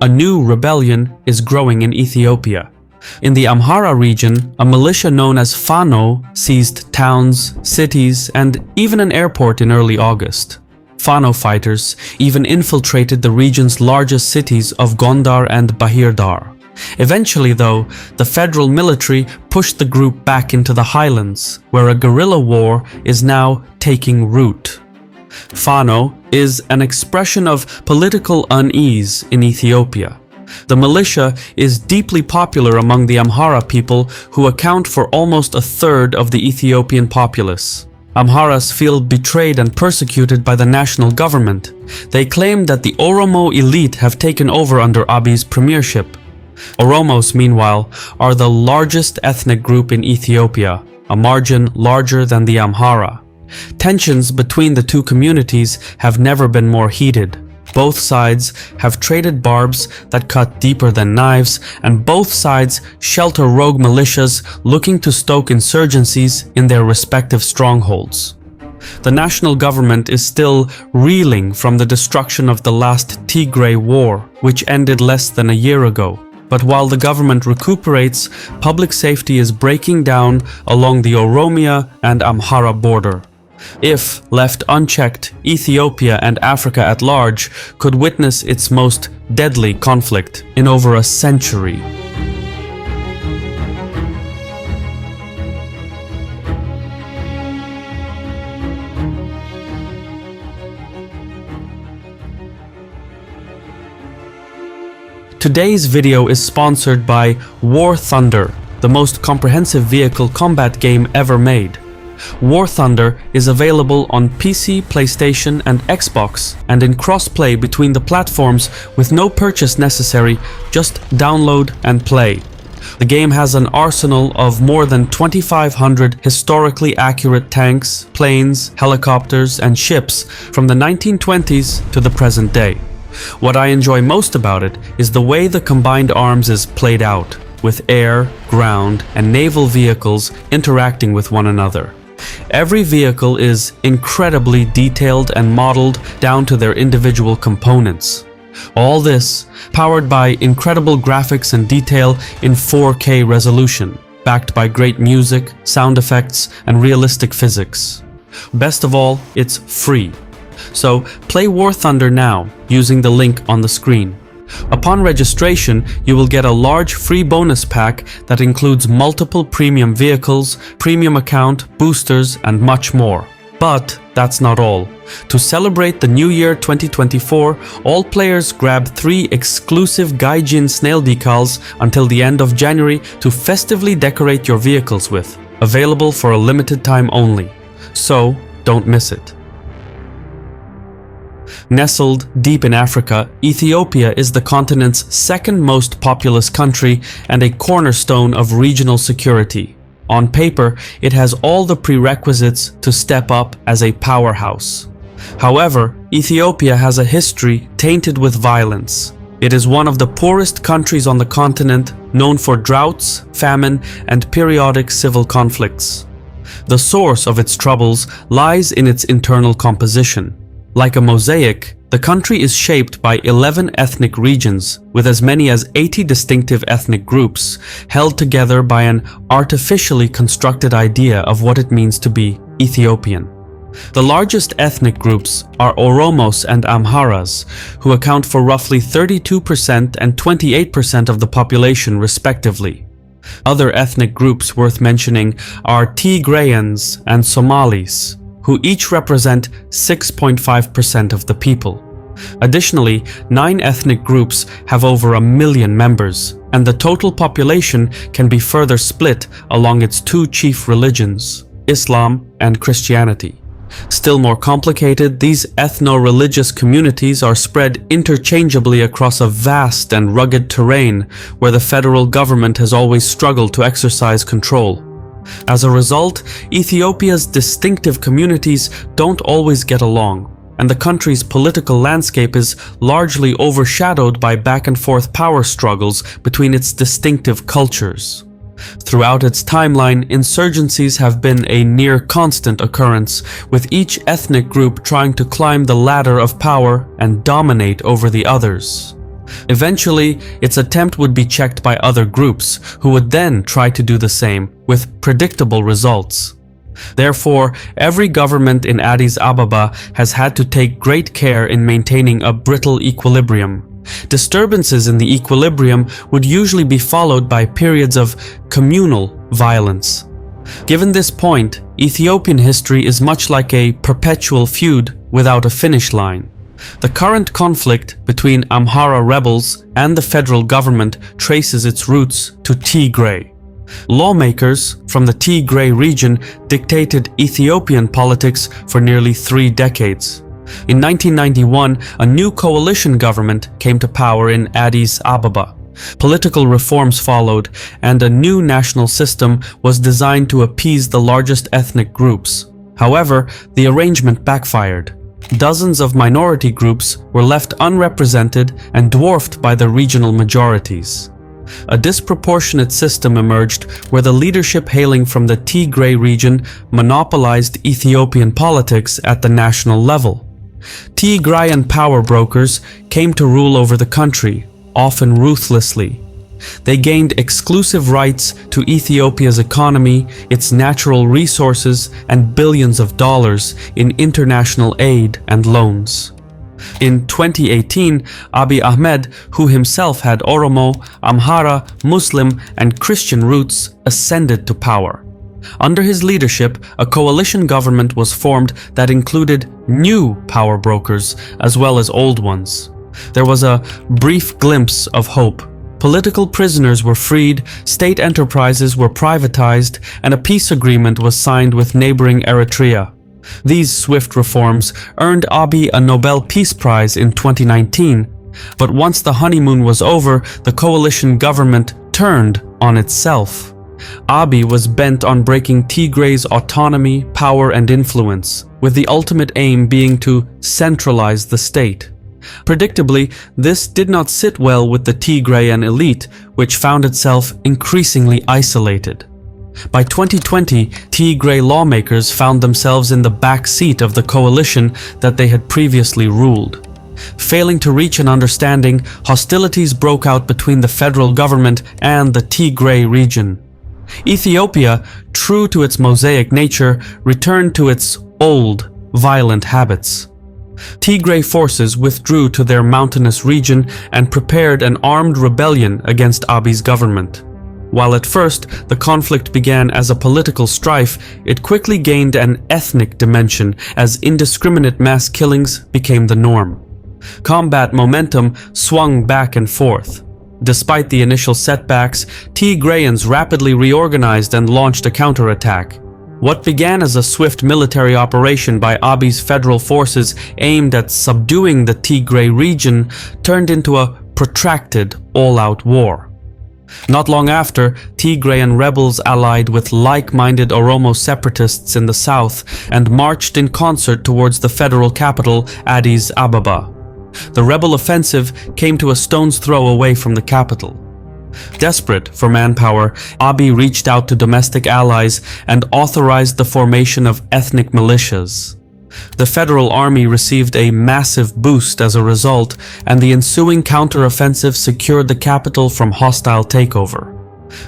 A new rebellion is growing in Ethiopia. In the Amhara region, a militia known as Fano seized towns, cities, and even an airport in early August. Fano fighters even infiltrated the region's largest cities of Gondar and Bahir Dar. Eventually, though, the federal military pushed the group back into the highlands, where a guerrilla war is now taking root. Fano is an expression of political unease in Ethiopia. The militia is deeply popular among the Amhara people, who account for almost a third of the Ethiopian populace. Amharas feel betrayed and persecuted by the national government. They claim that the Oromo elite have taken over under Abiy's premiership. Oromos, meanwhile, are the largest ethnic group in Ethiopia, a margin larger than the Amhara. Tensions between the two communities have never been more heated. Both sides have traded barbs that cut deeper than knives, and both sides shelter rogue militias looking to stoke insurgencies in their respective strongholds. The national government is still reeling from the destruction of the last Tigray war, which ended less than a year ago. But while the government recuperates, public safety is breaking down along the Oromia and Amhara border. If left unchecked, Ethiopia and Africa at large could witness its most deadly conflict in over a century. Today's video is sponsored by War Thunder, the most comprehensive vehicle combat game ever made. War Thunder is available on PC, PlayStation, and Xbox, and in cross-play between the platforms with no purchase necessary, just download and play. The game has an arsenal of more than 2,500 historically accurate tanks, planes, helicopters, and ships from the 1920s to the present day. What I enjoy most about it is the way the combined arms is played out, with air, ground, and naval vehicles interacting with one another. Every vehicle is incredibly detailed and modeled down to their individual components. All this powered by incredible graphics and detail in 4K resolution, backed by great music, sound effects, and realistic physics. Best of all, it's free. So play War Thunder now using the link on the screen. Upon registration, you will get a large free bonus pack that includes multiple premium vehicles, premium account, boosters, and much more. But that's not all. To celebrate the new year 2024, all players grab 3 exclusive Gaijin snail decals until the end of January to festively decorate your vehicles with, available for a limited time only. So don't miss it. Nestled deep in Africa, Ethiopia is the continent's second most populous country and a cornerstone of regional security. On paper, it has all the prerequisites to step up as a powerhouse. However, Ethiopia has a history tainted with violence. It is one of the poorest countries on the continent, known for droughts, famine, and periodic civil conflicts. The source of its troubles lies in its internal composition. Like a mosaic, the country is shaped by 11 ethnic regions, with as many as 80 distinctive ethnic groups, held together by an artificially constructed idea of what it means to be Ethiopian. The largest ethnic groups are Oromos and Amharas, who account for roughly 32% and 28% of the population respectively. Other ethnic groups worth mentioning are Tigrayans and Somalis, who each represent 6.5% of the people. Additionally, 9 ethnic groups have over 1 million members, and the total population can be further split along its 2 chief religions, Islam and Christianity. Still more complicated, these ethno-religious communities are spread interchangeably across a vast and rugged terrain where the federal government has always struggled to exercise control. As a result, Ethiopia's distinctive communities don't always get along, and the country's political landscape is largely overshadowed by back-and-forth power struggles between its distinctive cultures. Throughout its timeline, insurgencies have been a near-constant occurrence, with each ethnic group trying to climb the ladder of power and dominate over the others. Eventually, its attempt would be checked by other groups, who would then try to do the same, with predictable results. Therefore, every government in Addis Ababa has had to take great care in maintaining a brittle equilibrium. Disturbances in the equilibrium would usually be followed by periods of communal violence. Given this point, Ethiopian history is much like a perpetual feud without a finish line. The current conflict between Amhara rebels and the federal government traces its roots to Tigray. Lawmakers from the Tigray region dictated Ethiopian politics for nearly 3 decades. In 1991, a new coalition government came to power in Addis Ababa. Political reforms followed, and a new national system was designed to appease the largest ethnic groups. However, the arrangement backfired. Dozens of minority groups were left unrepresented and dwarfed by the regional majorities. A disproportionate system emerged where the leadership hailing from the Tigray region monopolized Ethiopian politics at the national level. Tigrayan power brokers came to rule over the country, often ruthlessly. They gained exclusive rights to Ethiopia's economy, its natural resources, and billions of dollars in international aid and loans. In 2018, Abiy Ahmed, who himself had Oromo, Amhara, Muslim, and Christian roots, ascended to power. Under his leadership, a coalition government was formed that included new power brokers as well as old ones. There was a brief glimpse of hope. Political prisoners were freed, state enterprises were privatized, and a peace agreement was signed with neighboring Eritrea. These swift reforms earned Abiy a Nobel Peace Prize in 2019, but once the honeymoon was over, the coalition government turned on itself. Abiy was bent on breaking Tigray's autonomy, power, and influence, with the ultimate aim being to centralize the state. Predictably, this did not sit well with the Tigrayan elite, which found itself increasingly isolated. By 2020, Tigray lawmakers found themselves in the back seat of the coalition that they had previously ruled. Failing to reach an understanding, hostilities broke out between the federal government and the Tigray region. Ethiopia, true to its mosaic nature, returned to its old, violent habits. Tigray forces withdrew to their mountainous region and prepared an armed rebellion against Abiy's government. While at first the conflict began as a political strife, it quickly gained an ethnic dimension as indiscriminate mass killings became the norm. Combat momentum swung back and forth. Despite the initial setbacks, Tigrayans rapidly reorganized and launched a counterattack. What began as a swift military operation by Abiy's federal forces aimed at subduing the Tigray region turned into a protracted, all-out war. Not long after, Tigrayan rebels allied with like-minded Oromo separatists in the south and marched in concert towards the federal capital, Addis Ababa. The rebel offensive came to a stone's throw away from the capital. Desperate for manpower, Abiy reached out to domestic allies and authorized the formation of ethnic militias. The federal army received a massive boost as a result, and the ensuing counteroffensive secured the capital from hostile takeover.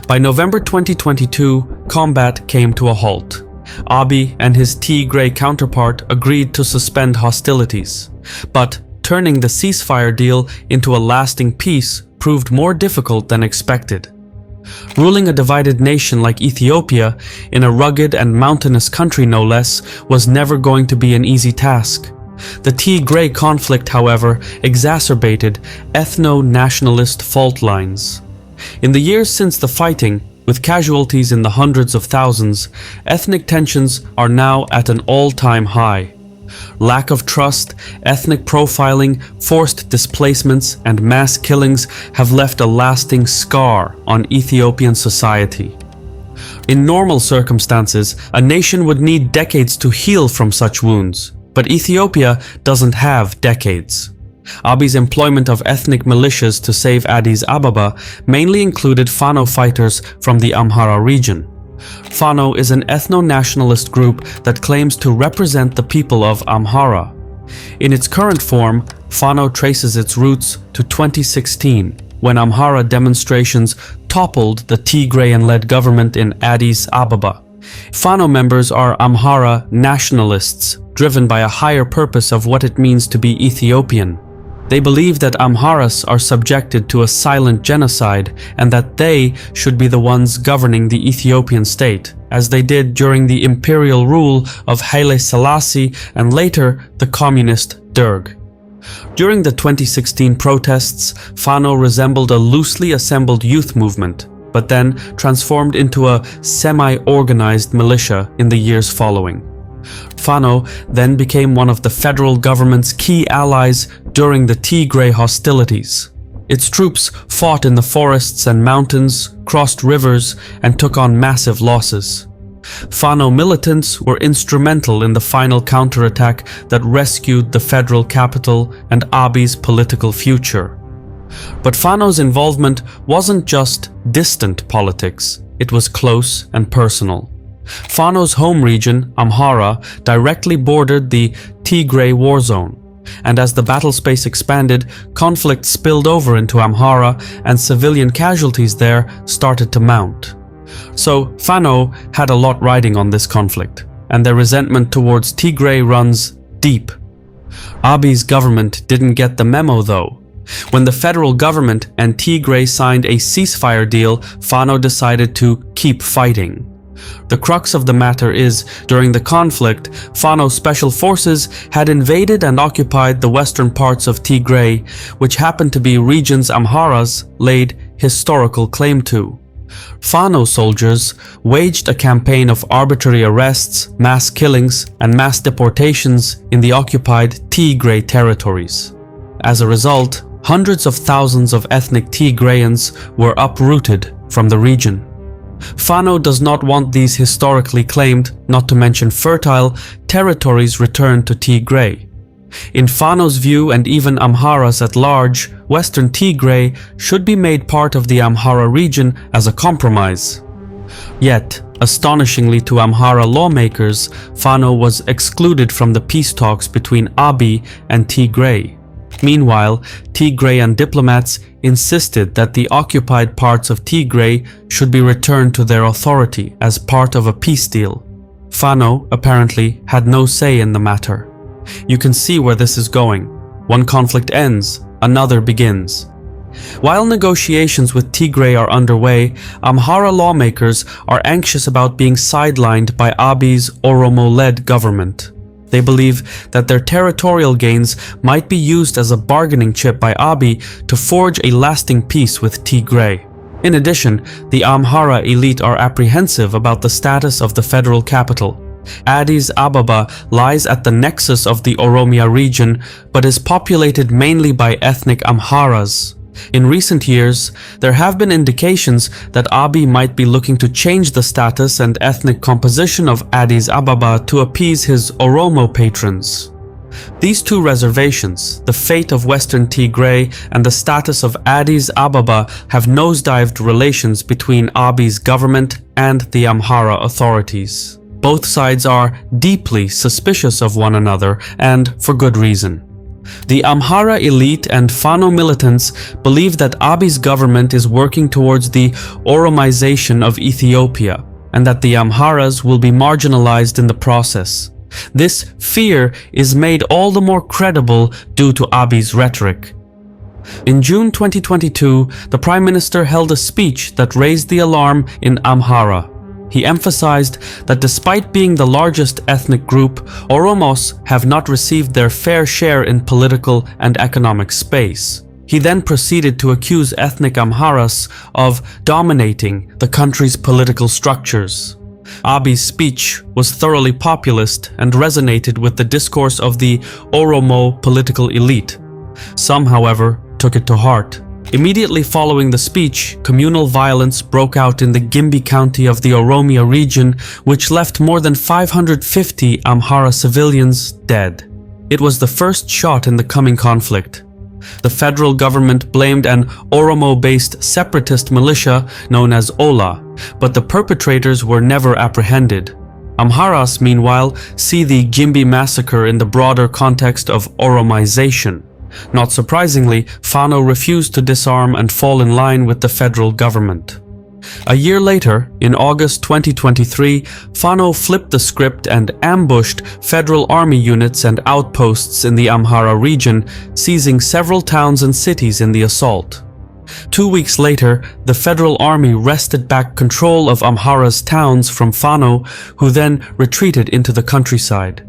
By November 2022, combat came to a halt. Abiy and his Tigray counterpart agreed to suspend hostilities, but turning the ceasefire deal into a lasting peace proved more difficult than expected. Ruling a divided nation like Ethiopia, in a rugged and mountainous country no less, was never going to be an easy task. The Tigray conflict, however, exacerbated ethno-nationalist fault lines. In the years since the fighting, with casualties in the hundreds of thousands, ethnic tensions are now at an all-time high. Lack of trust, ethnic profiling, forced displacements, and mass killings have left a lasting scar on Ethiopian society. In normal circumstances, a nation would need decades to heal from such wounds, but Ethiopia doesn't have decades. Abiy's employment of ethnic militias to save Addis Ababa mainly included Fano fighters from the Amhara region. Fano is an ethno-nationalist group that claims to represent the people of Amhara. In its current form, Fano traces its roots to 2016, when Amhara demonstrations toppled the Tigrayan-led government in Addis Ababa. Fano members are Amhara nationalists, driven by a higher purpose of what it means to be Ethiopian. They believe that Amharas are subjected to a silent genocide and that they should be the ones governing the Ethiopian state, as they did during the imperial rule of Haile Selassie and later the communist Derg. During the 2016 protests, Fano resembled a loosely assembled youth movement, but then transformed into a semi-organized militia in the years following. Fano then became one of the federal government's key allies during the Tigray hostilities. Its troops fought in the forests and mountains, crossed rivers, and took on massive losses. Fano militants were instrumental in the final counterattack that rescued the federal capital and Abiy's political future. But Fano's involvement wasn't just distant politics, it was close and personal. Fano's home region, Amhara, directly bordered the Tigray war zone, and as the battle space expanded, conflict spilled over into Amhara and civilian casualties there started to mount. So Fano had a lot riding on this conflict, and their resentment towards Tigray runs deep. Abiy's government didn't get the memo though. When the federal government and Tigray signed a ceasefire deal, Fano decided to keep fighting. The crux of the matter is, during the conflict, Fano's special forces had invaded and occupied the western parts of Tigray, which happened to be regions Amharas laid historical claim to. Fano soldiers waged a campaign of arbitrary arrests, mass killings, and mass deportations in the occupied Tigray territories. As a result, hundreds of thousands of ethnic Tigrayans were uprooted from the region. Fano does not want these historically claimed, not to mention fertile, territories returned to Tigray. In Fano's view, and even Amhara's at large, Western Tigray should be made part of the Amhara region as a compromise. Yet, astonishingly to Amhara lawmakers, Fano was excluded from the peace talks between Abiy and Tigray. Meanwhile, Tigrayan diplomats insisted that the occupied parts of Tigray should be returned to their authority as part of a peace deal. Fano apparently had no say in the matter. You can see where this is going. One conflict ends, another begins. While negotiations with Tigray are underway, Amhara lawmakers are anxious about being sidelined by Abiy's Oromo-led government. They believe that their territorial gains might be used as a bargaining chip by Abiy to forge a lasting peace with Tigray. In addition, the Amhara elite are apprehensive about the status of the federal capital. Addis Ababa lies at the nexus of the Oromia region, but is populated mainly by ethnic Amharas. In recent years, there have been indications that Abiy might be looking to change the status and ethnic composition of Addis Ababa to appease his Oromo patrons. These two reservations, the fate of Western Tigray and the status of Addis Ababa, have nosedived relations between Abiy's government and the Amhara authorities. Both sides are deeply suspicious of one another, and for good reason. The Amhara elite and Fano militants believe that Abiy's government is working towards the Oromization of Ethiopia, and that the Amharas will be marginalized in the process. This fear is made all the more credible due to Abiy's rhetoric. In June 2022, the Prime Minister held a speech that raised the alarm in Amhara. He emphasized that despite being the largest ethnic group, Oromos have not received their fair share in political and economic space. He then proceeded to accuse ethnic Amharas of dominating the country's political structures. Abiy's speech was thoroughly populist and resonated with the discourse of the Oromo political elite. Some, however, took it to heart. Immediately following the speech, communal violence broke out in the Gimbi County of the Oromia region, which left more than 550 Amhara civilians dead. It was the first shot in the coming conflict. The federal government blamed an Oromo-based separatist militia known as Ola, but the perpetrators were never apprehended. Amharas, meanwhile, see the Gimbi massacre in the broader context of Oromization. Not surprisingly, Fano refused to disarm and fall in line with the federal government. A year later, in August 2023, Fano flipped the script and ambushed federal army units and outposts in the Amhara region, seizing several towns and cities in the assault. 2 weeks later, the federal army wrested back control of Amhara's towns from Fano, who then retreated into the countryside.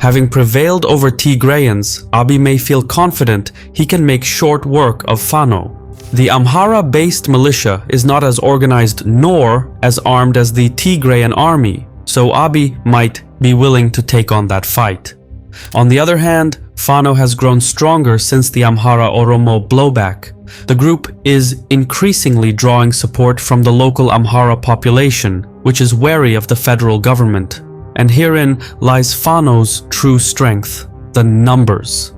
Having prevailed over Tigrayans, Abiy may feel confident he can make short work of Fano. The Amhara-based militia is not as organized nor as armed as the Tigrayan army, so Abiy might be willing to take on that fight. On the other hand, Fano has grown stronger since the Amhara Oromo blowback. The group is increasingly drawing support from the local Amhara population, which is wary of the federal government. And herein lies Fano's true strength: the numbers.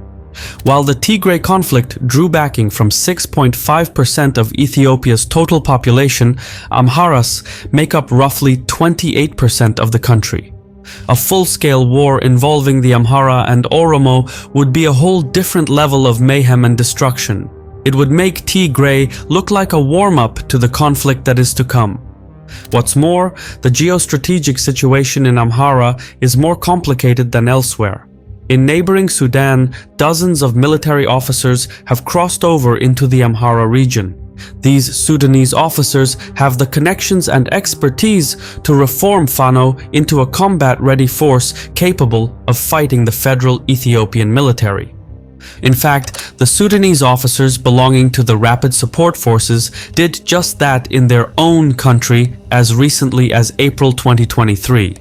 While the Tigray conflict drew backing from 6.5% of Ethiopia's total population, Amharas make up roughly 28% of the country. A full-scale war involving the Amhara and Oromo would be a whole different level of mayhem and destruction. It would make Tigray look like a warm-up to the conflict that is to come. What's more, the geostrategic situation in Amhara is more complicated than elsewhere. In neighboring Sudan, dozens of military officers have crossed over into the Amhara region. These Sudanese officers have the connections and expertise to reform Fano into a combat-ready force capable of fighting the federal Ethiopian military. In fact, the Sudanese officers belonging to the Rapid Support Forces did just that in their own country as recently as April 2023.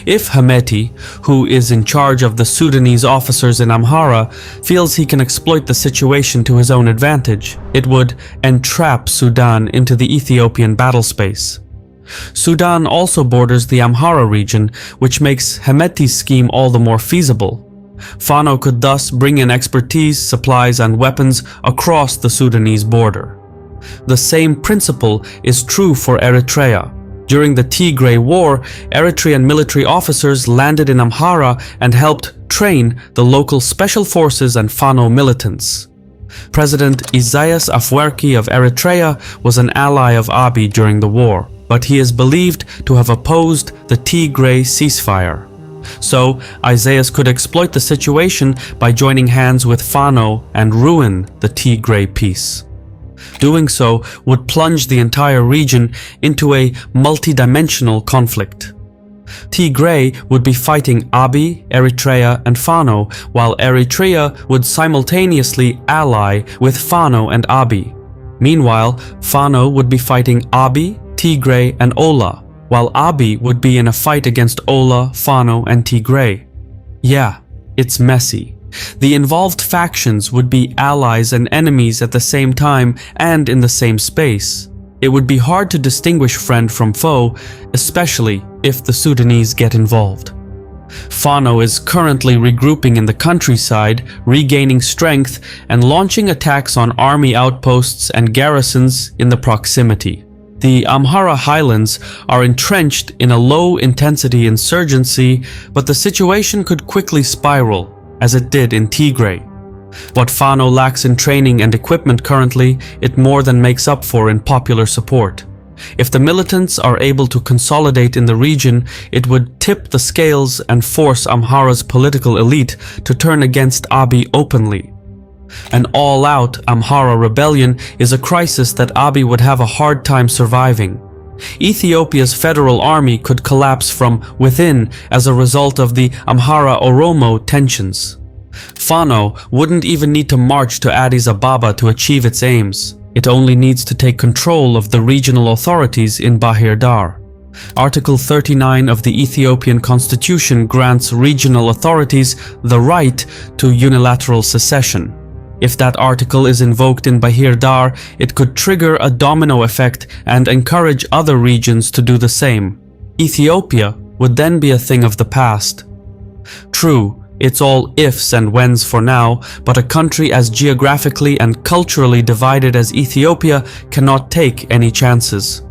If Hemeti, who is in charge of the Sudanese officers in Amhara, feels he can exploit the situation to his own advantage, it would entrap Sudan into the Ethiopian battle space. Sudan also borders the Amhara region, which makes Hemeti's scheme all the more feasible. Fano could thus bring in expertise, supplies, and weapons across the Sudanese border. The same principle is true for Eritrea. During the Tigray War, Eritrean military officers landed in Amhara and helped train the local special forces and Fano militants. President Isaias Afwerki of Eritrea was an ally of Abiy during the war, but he is believed to have opposed the Tigray ceasefire. So, Isaias could exploit the situation by joining hands with Fano and ruin the Tigray peace. Doing so would plunge the entire region into a multi-dimensional conflict. Tigray would be fighting Abiy, Eritrea, and Fano, while Eritrea would simultaneously ally with Fano and Abiy. Meanwhile, Fano would be fighting Abiy, Tigray, and Ola, while Abiy would be in a fight against Ola, Fano, and Tigray. Yeah, it's messy. The involved factions would be allies and enemies at the same time and in the same space. It would be hard to distinguish friend from foe, especially if the Sudanese get involved. Fano is currently regrouping in the countryside, regaining strength, and launching attacks on army outposts and garrisons in the proximity. The Amhara highlands are entrenched in a low-intensity insurgency, but the situation could quickly spiral, as it did in Tigray. What Fano lacks in training and equipment currently, it more than makes up for in popular support. If the militants are able to consolidate in the region, it would tip the scales and force Amhara's political elite to turn against Abiy openly. An all-out Amhara rebellion is a crisis that Abiy would have a hard time surviving. Ethiopia's federal army could collapse from within as a result of the Amhara-Oromo tensions. Fano wouldn't even need to march to Addis Ababa to achieve its aims. It only needs to take control of the regional authorities in Bahir Dar. Article 39 of the Ethiopian Constitution grants regional authorities the right to unilateral secession. If that article is invoked in Bahir Dar, it could trigger a domino effect and encourage other regions to do the same. Ethiopia would then be a thing of the past. True, it's all ifs and whens for now, but a country as geographically and culturally divided as Ethiopia cannot take any chances.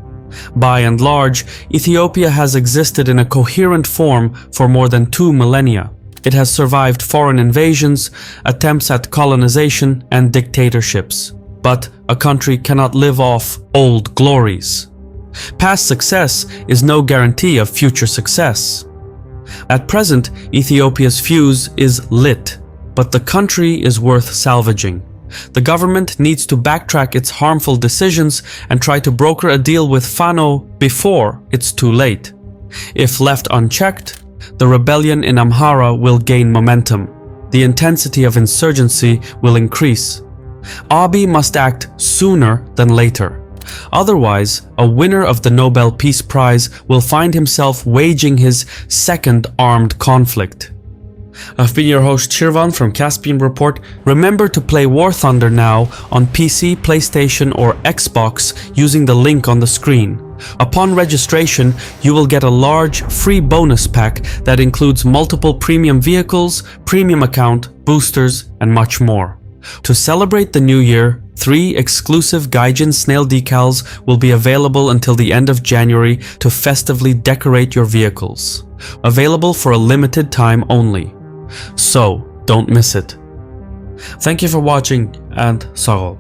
By and large, Ethiopia has existed in a coherent form for more than 2 millennia. It has survived foreign invasions, attempts at colonization, and dictatorships. But a country cannot live off old glories. Past success is no guarantee of future success. At present, Ethiopia's fuse is lit, but the country is worth salvaging. The government needs to backtrack its harmful decisions and try to broker a deal with Fano before it's too late. If left unchecked, the rebellion in Amhara will gain momentum. The intensity of insurgency will increase. Abiy must act sooner than later. Otherwise, a winner of the Nobel Peace Prize will find himself waging his second armed conflict. I've been your host Shirvan from Caspian Report. Remember to play War Thunder now on PC, PlayStation or Xbox using the link on the screen. Upon registration, you will get a large free bonus pack that includes multiple premium vehicles, premium account, boosters, and much more. To celebrate the new year, 3 exclusive Gaijin snail decals will be available until the end of January to festively decorate your vehicles. Available for a limited time only. So, don't miss it. Thank you for watching and Sarol.